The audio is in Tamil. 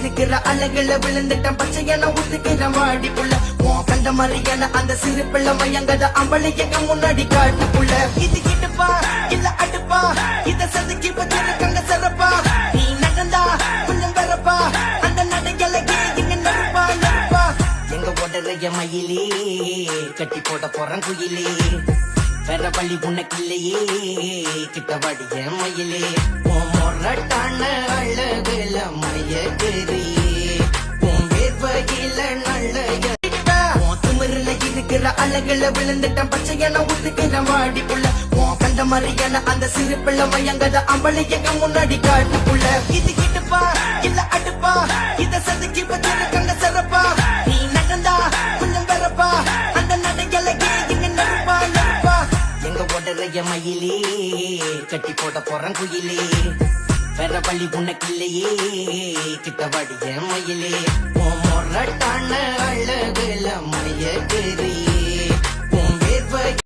இருக்கிற அழகுல விழுந்துட்டேன் பச்சையான ஊத்துக்கிற வாடிக்குள்ள உன் கண்ட மாதிரியான அந்த சிறு பிள்ளை மயங்கத அம்பளைக்க முன்னாடி காட்டுக்குள்ள இது கிட்டுப்பா இல்ல அடுப்பா இத செதுக்கி வச்சிருக்காங்க சிறப்பா நீ நடந்தா கொஞ்சம் வரப்பா அந்த நடைகளுக்கு இங்க நெருப்பா நெருப்பா எங்க உடறைய மயிலே கட்டி போட போறேன் குயிலே வேற வழி உனக்கு இல்லையே கிட்டவாடிய மயிலே மொரட்டான அழகுல மயக்கறியே உன் வேர்வையில நல்ல திமிரில இருக்கிற அழகுல விழுந்துட்டேன் பச்சையான ஊத்துக்கிற வாடிக்குள்ள உன் கண்ட மாதிரியான அந்த சிறு பிள்ளை மயங்கத அம்பளைக்க முன்னாடி காட்டுக்குள்ள இது கிட்டுப்பா இல்ல அடுப்பா இத செதுக்கி வச்சிருக்காங்க சிறப்பா நீ நடந்தா கொஞ்சம் வரப்பா அந்த நடைகளுக்கு இங்க நெருப்பா நெருப்பா எங்க உடறைய மயிலே கட்டி போட போறேன் குயிலே வேற வழி உனக்கு இல்லையே கிட்டவாடிய மயிலே மொரட்டான அழகுல மயக்கறியே